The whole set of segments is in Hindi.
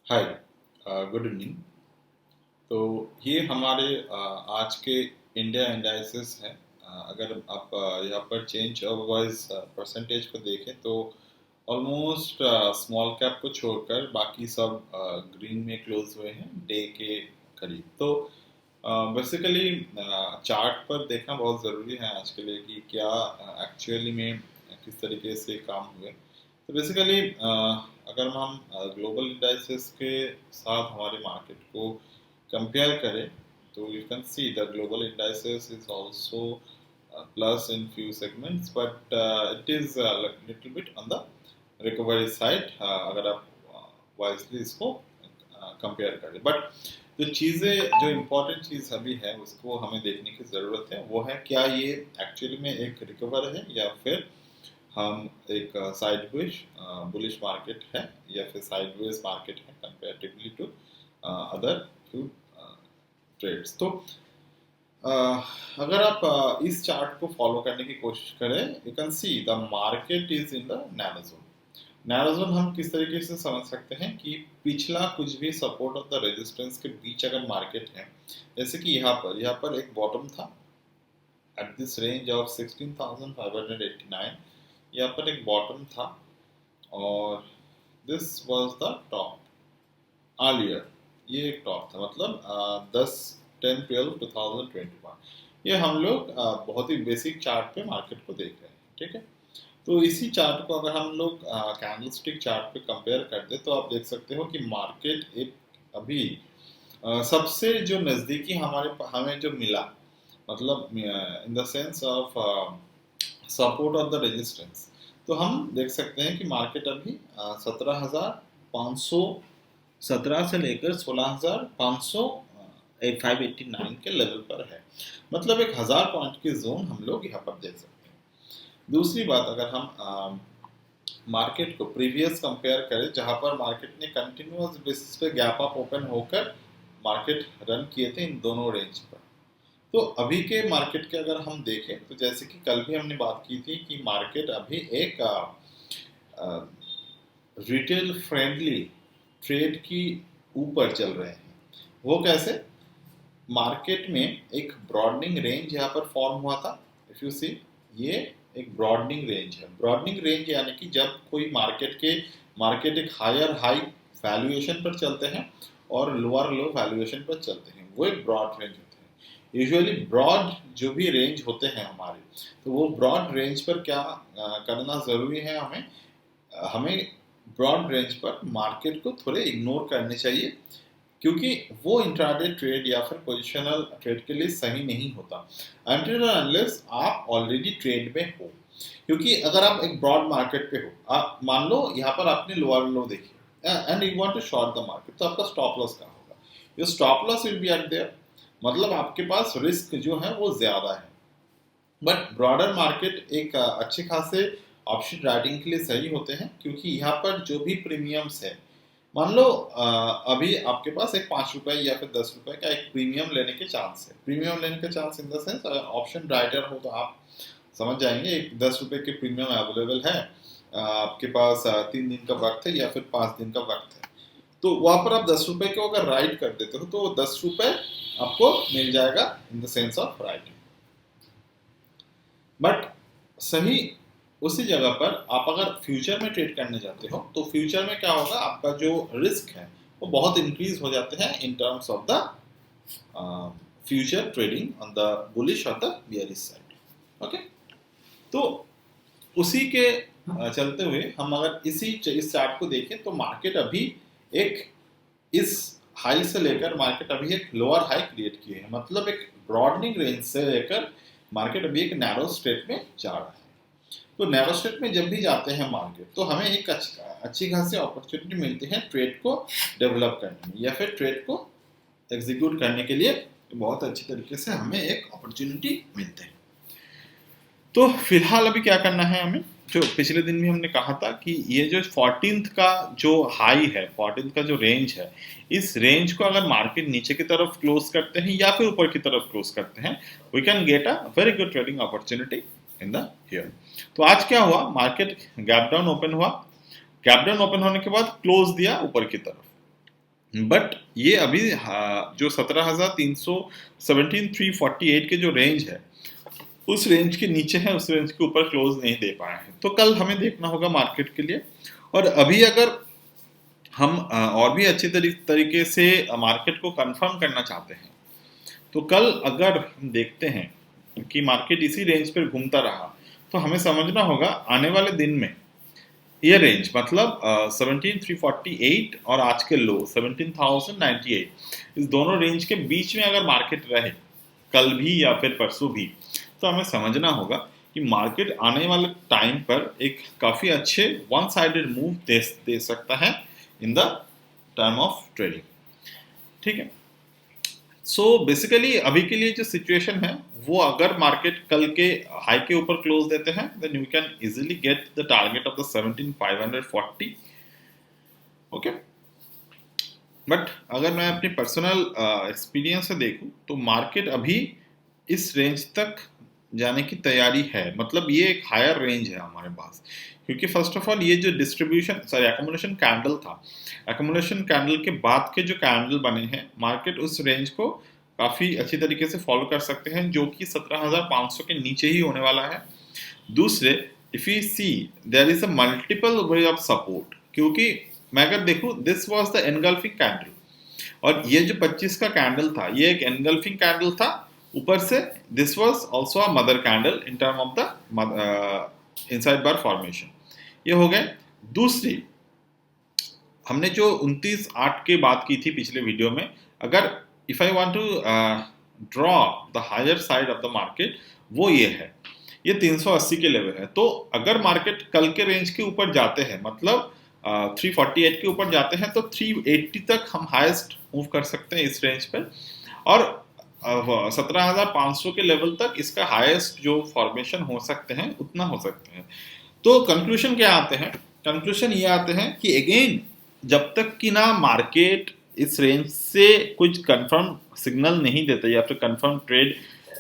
हाय, गुड इवनिंग। तो ये हमारे आज के इंडिया एनालिसिस है। अगर आप यहाँ पर चेंज वाइज परसेंटेज को देखें तो ऑलमोस्ट स्मॉल कैप को छोड़कर बाकी सब ग्रीन में क्लोज हुए हैं डे के करीब। तो बेसिकली चार्ट पर देखना बहुत ज़रूरी है आज के लिए कि क्या एक्चुअली में किस तरीके से काम हुए। तो बेसिकली अगर हम ग्लोबल इंडाइसेस के साथ हमारे मार्केट को कंपेयर करें तो you can see the global indices is also plus in few segments but it is little bit on the recovery side अगर आप वाइजली इसको कंपेयर करें। बट जो चीज़ें जो इम्पोर्टेंट चीज़ अभी है उसको हमें देखने की ज़रूरत है वो है क्या ये एक्चुअली में एक रिकवर है या फिर हम एक साइडवेज बुलिश मार्केट है या फिर साइडवेज मार्केट है comparatively to other few trades. तो अगर आप इस चार्ट को फॉलो करने की कोशिश करें you can see the market is in the narrow zone. Narrow zone हम किस तरीके से समझ सकते हैं कि पिछला कुछ भी सपोर्ट और द रेजिस्टेंस के बीच अगर मार्केट है, जैसे कि यहाँ पर एक बॉटम था एट दिस रेंज ऑफ 16,589। यहाँ पर एक बॉटम था और this was the top earlier. ये एक टॉप था मतलब 10/10/12/2021। ये हम लोग बहुत ही बेसिक चार्ट पे मार्केट को देख रहे हैं, ठीक है। तो इसी चार्ट को अगर हम लोग कैंडलस्टिक चार्ट पे कंपेयर कर दे तो आप देख सकते हो कि मार्केट एक अभी सबसे जो नज़दीकी हमें जो मिला मतलब in the sense of support of the resistance, तो हम देख सकते हैं कि मार्केट अभी 17,517 से लेकर 16,500 589 के लेवल पर है। मतलब 1,000 पॉइंट की जोन हम लोग यहाँ पर देख सकते हैं। दूसरी बात अगर हम मार्केट को प्रीवियस कंपेयर करें जहाँ पर मार्केट ने कंटिन्यूअस बेसिस पे गैप अप ओपन होकर मार्केट रन किए थे इन दोनों रेंज पर। तो अभी के मार्केट के अगर हम देखें तो जैसे कि कल भी हमने बात की थी कि मार्केट अभी एक रिटेल फ्रेंडली ट्रेड की ऊपर चल रहे हैं। वो कैसे? मार्केट में एक ब्रॉडनिंग रेंज यहाँ पर फॉर्म हुआ था। इफ यू सी ये एक ब्रॉडनिंग रेंज है। ब्रॉडनिंग रेंज यानी कि जब कोई मार्केट एक हायर हाई वैल्यूएशन पर चलते हैं और लोअर लो वैल्यूएशन पर चलते हैं, वो एक ब्रॉड रेंज होते हैं। यूजुअली ब्रॉड जो भी रेंज होते हैं हमारे, तो वो ब्रॉड रेंज पर क्या करना ज़रूरी है, हमें ब्रॉड रेंज पर मार्केट को थोड़े इग्नोर करने चाहिए क्योंकि वो इंट्राडे ट्रेड या फिर पोजिशनल ट्रेड के लिए सही नहीं होता अनटिल अनलेस आप ऑलरेडी ट्रेड में हो। क्योंकि अगर आप एक ब्रॉड मार्केट पे हो, आप मान लो यहाँ पर आपने लोअर लो देखी and you want to short the market, तो आपका स्टॉप लॉस क्या होगा? Your stop loss will be at there, मतलब आपके पास रिस्क जो है वो ज्यादा है। बट ब्रॉडर मार्केट एक अच्छे खासे ऑप्शन राइटिंग के लिए सही होते हैं क्योंकि यहाँ पर जो भी प्रीमियम्स है, मान लो अभी आपके पास एक 5 रुपए या फिर 10 रुपए का एक प्रीमियम लेने के चांस है। प्रीमियम लेने के chance in the sense option writer हो तो आप समझ जाएंगे एक 10 रुपए के प्रीमियम अवेलेबल है, आपके पास 3 दिन का वक्त है या फिर 5 दिन का वक्त है, तो वहां पर आप 10 रुपए को अगर राइट कर देते हो तो 10 रुपए आपको मिल जाएगा in the sense of writing. But सही उसी जगह पर आप अगर फ्यूचर में ट्रेड करने जाते हो तो फ्यूचर में क्या होगा, आपका जो रिस्क है वो बहुत इंक्रीज हो जाते हैं in terms of the future trading on the bullish और द बियरिश साइड। ओके, तो उसी के चलते हुए हम अगर इस चार्ट को देखें तो मार्केट अभी एक इस हाई से लेकर मार्केट अभी एक लोअर हाई क्रिएट किए हैं, मतलब एक ब्रॉडनिंग रेंज से लेकर मार्केट अभी एक नैरो स्ट्रेट में जा रहा है। तो नैरो स्ट्रेट में जब भी जाते हैं मार्केट तो हमें एक अच्छी खासी अपॉर्चुनिटी मिलती है ट्रेड को डेवलप करने में या फिर ट्रेड को एग्जीक्यूट करने के लिए बहुत अच्छी तरीके से हमें एक अपॉर्चुनिटी मिलते हैं। तो फिलहाल अभी क्या करना है हमें, जो पिछले दिन भी हमने कहा था कि ये जो 14th का जो हाई है, 14th का जो रेंज है, इस रेंज को अगर मार्केट नीचे की तरफ क्लोज करते हैं या फिर ऊपर की तरफ क्लोज करते हैं, we can get a very good trading opportunity in the here. तो आज क्या हुआ, मार्केट गैप डाउन ओपन हुआ, गैप डाउन ओपन होने के बाद क्लोज दिया ऊपर की तरफ। बट ये अभी जो 17,300 17,348 के जो रेंज है उस रेंज के नीचे है, उस रेंज के ऊपर क्लोज नहीं दे पाए हैं। तो कल हमें देखना होगा मार्केट के लिए। और अभी अगर हम और भी अच्छे तरीके से मार्केट को कंफर्म करना चाहते हैं तो कल अगर हम देखते हैं कि मार्केट इसी रेंज पर घूमता रहा तो हमें समझना होगा आने वाले दिन में ये रेंज मतलब 17,348 और आज के लो 17,098, इस दोनों रेंज के बीच में अगर मार्केट रहे कल भी या फिर परसों भी, तो हमें समझना होगा कि मार्केट आने वाले टाइम पर एक काफ़ी अच्छे वन साइडेड मूव दे सकता है in the term of trading. ठीक है। सो बेसिकली अभी के लिए जो सिचुएशन है वो अगर मार्केट कल के हाई के ऊपर क्लोज देते हैं then you can easily get the target of the 17,540। Okay. But अगर मैं अपनी पर्सनल एक्सपीरियंस से देखूं तो मार्केट अभी इस रेंज तक जाने की तैयारी है, मतलब ये एक हायर रेंज है हमारे पास। क्योंकि फर्स्ट ऑफ ऑल ये जो डिस्ट्रीब्यूशन सॉरी एक्युमुलेशन कैंडल था, एक्युमुलेशन कैंडल के बाद के जो कैंडल बने हैं मार्केट उस रेंज को काफ़ी अच्छी तरीके से फॉलो कर सकते हैं, जो कि 17,500 के नीचे ही होने वाला है। दूसरे, if you see there is a multiple way of support, क्योंकि मैं अगर देखूं this was the engulfing candle और ये जो 25 का कैंडल था ये एक एनगल्फिंग कैंडल था। ऊपर से this was also a mother candle in term of the inside bar formation. ये हो गए। दूसरी, हमने जो 29/8 की बात की थी पिछले वीडियो में, अगर if I want to draw the higher side of the market, वो ये है, ये 380 के लेवल है। तो अगर मार्केट कल के रेंज के ऊपर जाते हैं मतलब 348 के ऊपर जाते हैं तो 380 तक हम हाईएस्ट मूव कर सकते हैं इस रेंज पर, और 17,500 के लेवल तक इसका हाईएस्ट जो फॉर्मेशन हो सकते हैं उतना हो सकते हैं। तो कंक्लूजन क्या आते हैं? कंक्लूजन ये आते हैं कि अगेन जब तक कि ना मार्केट इस रेंज से कुछ कंफर्म सिग्नल नहीं देता या फिर कंफर्म ट्रेड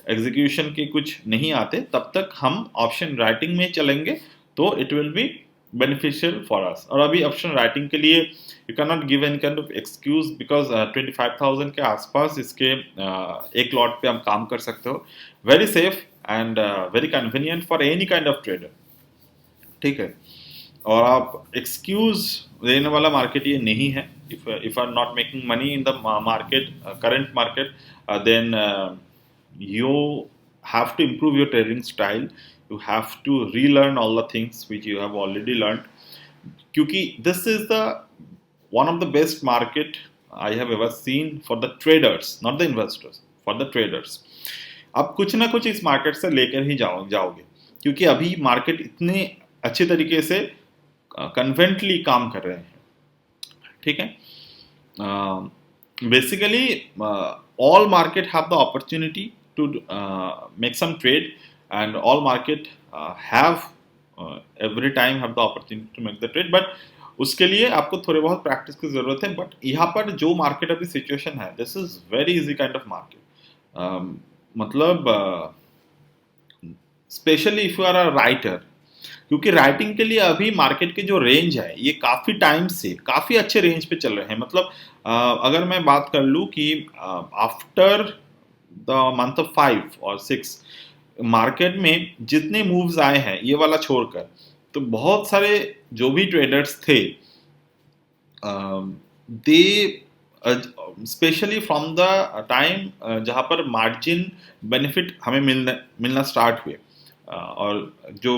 एग्जीक्यूशन के कुछ नहीं आते तब तक हम ऑप्शन राइटिंग में चलेंगे, तो it will be beneficial for us. और अभी ऑप्शन राइटिंग के लिए you can not give any kind of excuse because 25,000 के आसपास इसके एक लॉट पे हम काम कर सकते हो। Very safe and very convenient for any kind of trader. ठीक है। और आप एक्सक्यूज देने वाला मार्केट ये नहीं है। If are not making money in the market, current market, then you have to improve your trading style. You have to relearn all the things which you have already learned, क्योंकि this is the one of the best market I have ever seen for the traders, not the investors, for the traders. आप कुछ ना कुछ इस मार्केट से लेकर ही जाओगे, क्योंकि अभी मार्केट इतने अच्छे तरीके से कन्वेंटली काम कर रहे हैं। ठीक है। Basically all market have the opportunity to make some trade, and all market have every time have the opportunity to make the trade, but उसके लिए आपको थोड़े बहुत प्रैक्टिस की जरूरत है। बट यहाँ पर जो मार्केट अभी सिचुएशन है this is very easy kind of market. मतलब specially if you are a writer, क्योंकि राइटिंग के लिए अभी मार्केट के जो रेंज है ये काफ़ी टाइम से काफ़ी अच्छे रेंज पे चल रहे हैं। मतलब अगर मैं बात कर लूँ कि आफ्टर द मंथ ऑफ 5 और 6 मार्केट में जितने मूव्स आए हैं ये वाला छोड़कर, तो बहुत सारे जो भी ट्रेडर्स थे दे स्पेशली फ्रॉम द टाइम जहाँ पर मार्जिन बेनिफिट हमें मिलना स्टार्ट हुए और जो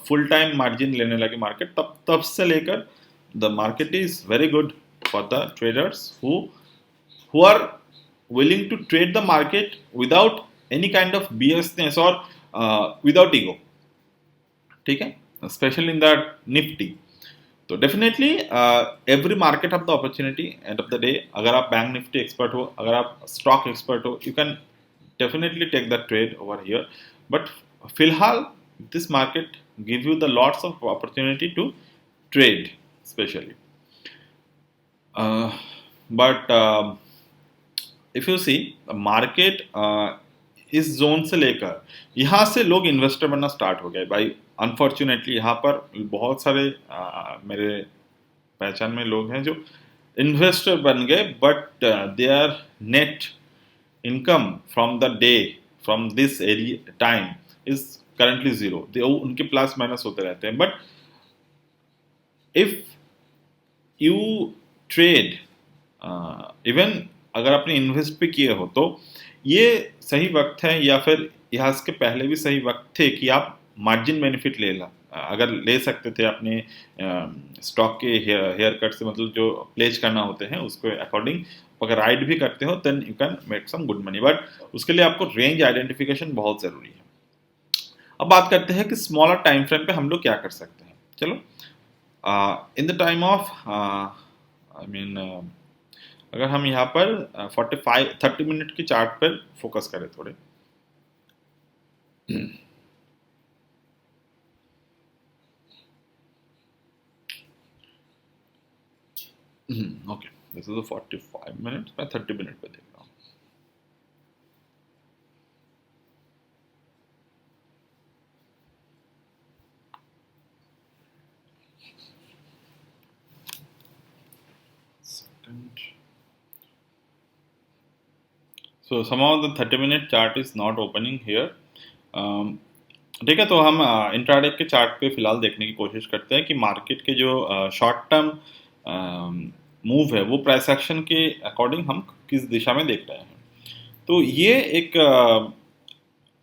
फुल टाइम मार्जिन लेने लगे मार्केट, तब से लेकर the market is very good for the traders who are willing to trade the market without any kind of biasness और विदाउट ईगो। ठीक है। Specially in the Nifty. तो definitely every market have the opportunity end of the day. अगर आप बैंक निफ्टी एक्सपर्ट हो, अगर आप स्टॉक एक्सपर्ट हो, you can definitely take the trade over here. But फिलहाल this market give you the lots of opportunity to trade especially, but if you see market इस जोन से लेकर यहाँ से लोग इन्वेस्टर बनना स्टार्ट हो गए भाई। अनफॉर्चुनेटली यहाँ पर बहुत सारे मेरे पहचान में लोग हैं जो इन्वेस्टर बन गए, but there net income from the day, from this area time is currently zero. उनके प्लस माइनस होते रहते हैं, but if you trade even अगर आपने इन्वेस्ट भी किए हो, तो ये सही वक्त है, या फिर इतिहास के पहले भी सही वक्त थे कि आप मार्जिन बेनिफिट ले ला, अगर ले सकते थे अपने स्टॉक के हेयर कट से, मतलब जो प्लेज करना होते हैं उसको अकॉर्डिंग अगर राइड भी करते हो, then you can make some good money, but उसके लिए आपको रेंज आइडेंटिफिकेशन बहुत ज़रूरी है। अब बात करते हैं कि स्मॉलर टाइम फ्रेम पे हम लोग क्या कर सकते हैं। चलो, in the time of I mean अगर हम यहाँ पर 30 मिनट की चार्ट पर फोकस करें थोड़े, ओके, दिस इज 45 मिनट, मैं 30 मिनट पे देख रहा हूँ। So somehow the 30 minute chart is not opening here. ठीक है, तो हम इंट्राडे के चार्ट पे फिलहाल देखने की कोशिश करते हैं कि मार्केट के जो शॉर्ट टर्म मूव है वो प्राइस एक्शन के अकॉर्डिंग हम किस दिशा में देख रहे हैं। तो ये एक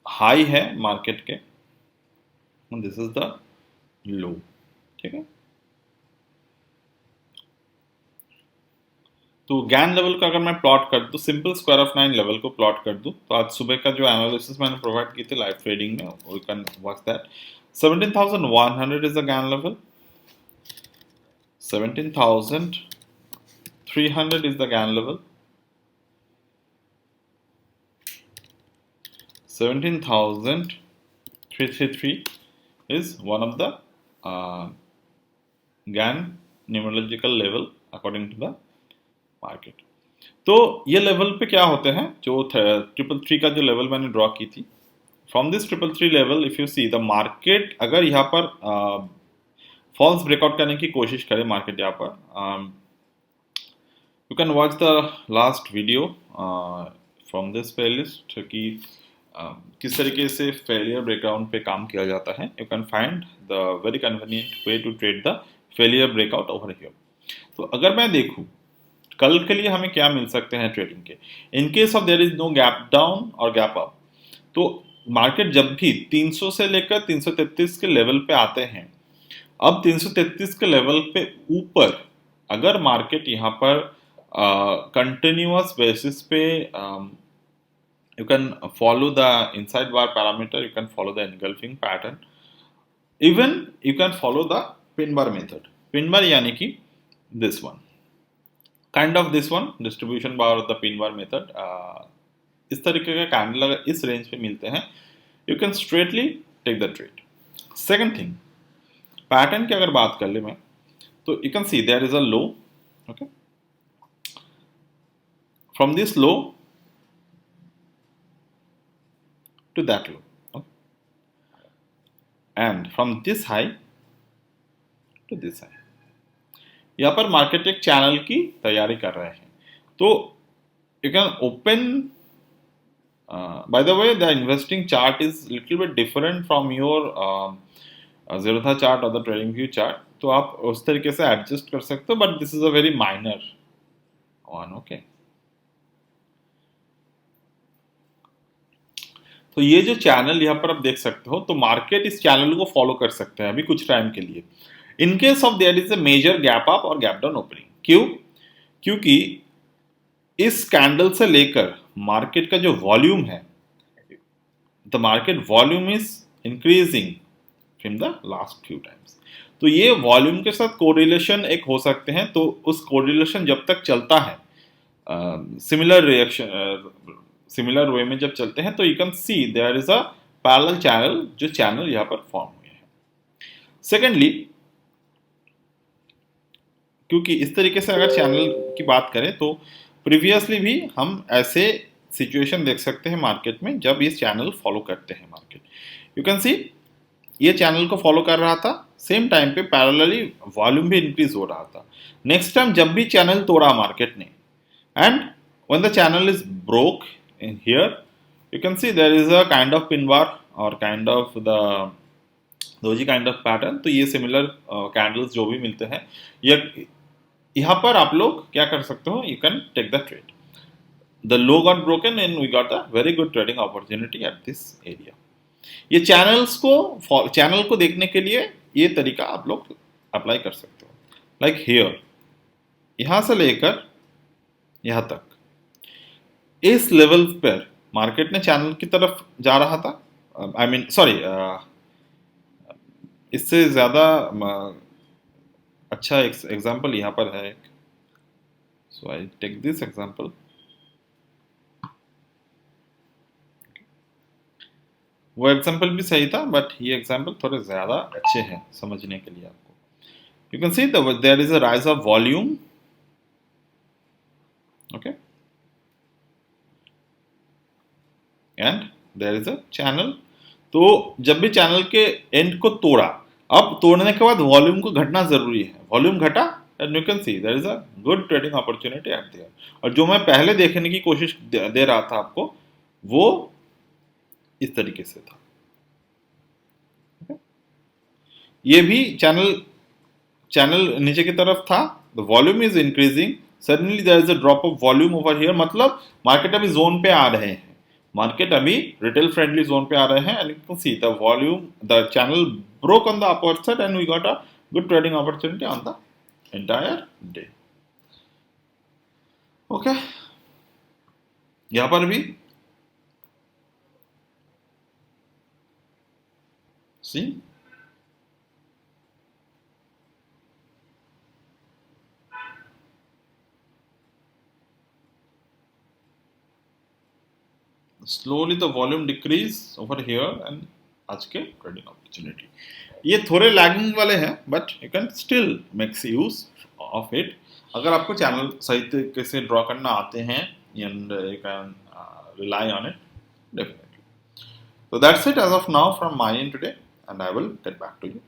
हाई है मार्केट के, दिस इज द लो, ठीक है। तो गैन लेवल का अगर मैं प्लॉट कर दूँ, सिंपल स्क्वायर ऑफ 9 लेवल को प्लॉट कर दूँ, तो आज सुबह का जो एनालिसिस मैंने प्रोवाइड की थी लाइव ट्रेडिंग में, you can watch that. 17,100 is the gain level, 17,300 is the GAN level, 17,333 is one of the GAN numerological level according to the market. तो ये लेवल पे क्या होते हैं, जो 333 का जो लेवल मैंने ड्रॉ की थी, from this 333 level if you see the market, अगर यहाँ पर फॉल्स ब्रेकआउट करने की कोशिश करे मार्केट यहाँ पर, you can watch the last video from this playlist कि किस तरीके से फेलियर ब्रेकआउट पे काम किया जाता है। You can find the very convenient way to trade the failure breakout over here. तो अगर मैं देखूँ कल के लिए हमें क्या मिल सकते हैं ट्रेडिंग के, in case of there is no gap down और गैप अप, तो मार्केट जब भी 300 से लेकर 333 के लेवल पे आते हैं, अब 333 के लेवल पे ऊपर अगर मार्केट यहाँ पर continuous basis पे you can follow the inside bar parameter, you can follow the engulfing pattern, even you can follow the pin bar method. Pin bar यानी कि this one, kind of this one, distribution bar of the pin bar method. इस तरीके का कैंडल अगर इस रेंज पे मिलते हैं, you can straightly take the trade. Second thing, pattern की अगर बात कर ले मैं, तो you can see there is a low, okay, from this low to that low, okay? And from this high to this high, यहाँ पर मार्केट एक चैनल की तैयारी कर रहे हैं। तो you can open, by the way the investing chart is little bit different from your Zerodha chart or the trading view chart, तो आप उस तरीके से एडजस्ट कर सकते हो, but this is a very minor one, okay. तो ये जो चैनल यहाँ पर आप देख सकते हो, तो मार्केट इस चैनल को फॉलो कर सकते हैं अभी कुछ टाइम के लिए, in case of there is a major gap up और गैप डाउन ओपनिंग। क्यों? क्योंकि इस कैंडल से लेकर मार्केट का जो वॉल्यूम है, the market volume is increasing from the last few times. तो ये वॉल्यूम के साथ कोरिलेशन एक हो सकते हैं, तो उस कोरिलेशन जब तक चलता है, सिमिलर रिएक्शन सिमिलर वे में जब चलते हैं, तो you can see there is a parallel channel, जो चैनल यहाँ पर फॉर्म हुए हैं। सेकेंडली, क्योंकि इस तरीके से अगर चैनल की बात करें, तो प्रीवियसली भी हम ऐसे सिचुएशन देख सकते हैं मार्केट में जब ये चैनल फॉलो करते हैं मार्केट। यू कैन सी ये चैनल को फॉलो कर रहा था, सेम टाइम पे पैरेलली वॉल्यूम भी इंक्रीज हो रहा था। नेक्स्ट टाइम जब भी चैनल तोड़ा मार्केट ने, and when the channel is broke in here, you can see there is a kind of pin bar or kind of the doji kind of pattern. तो ये सिमिलर कैंडल्स जो भी मिलते हैं, ये यहाँ पर आप लोग क्या कर सकते हो, you can take the trade. The low got broken and we got a very good trading opportunity at this area. ये चैनल को देखने के लिए ये तरीका आप लोग अप्लाई कर सकते हो. लाइक हियर, यहां से लेकर यहां तक इस लेवल पर मार्केट ने चैनल की तरफ जा रहा था. आई मीन सॉरी, इससे ज्यादा अच्छा एग्जांपल यहाँ पर है एक. सो आई टेक दिस एग्जांपल. वो एग्जांपल भी सही था, बट ये एग्जांपल थोड़े ज्यादा अच्छे हैं समझने के लिए आपको. You can see there is a rise of volume. Okay, and there is a channel. तो जब भी चैनल के एंड को तोड़ा, अब तोड़ने के बाद वॉल्यूम को घटना जरूरी है. वॉल्यूम घटा and you can see there is a good trading opportunity at there. और जो मैं पहले देखने की कोशिश दे रहा था आपको, वो इस तरीके से था. ये भी चैनल नीचे की तरफ था. The volume is increasing. Suddenly there is a drop of volume over here. मतलब मार्केट अभी जोन पे आ रहे हैं. मार्केट अभी रिटेल फ्रेंडली जोन पे आ रहे हैं. And you can see the volume, the channel broke on the upward side and we got a good trading opportunity on the entire day. Okay, यहां पर भी see slowly the volume decrease over here and आज के ट्रेडिंग अपॉर्चुनिटी. ये थोड़े लैगिंग वाले हैं, but you can still makes use of it अगर आपको चैनल सही तरीके से ड्रॉ करना आते हैं, and you can rely on it definitely. So that's it as of now from my end today, and I will get back to you.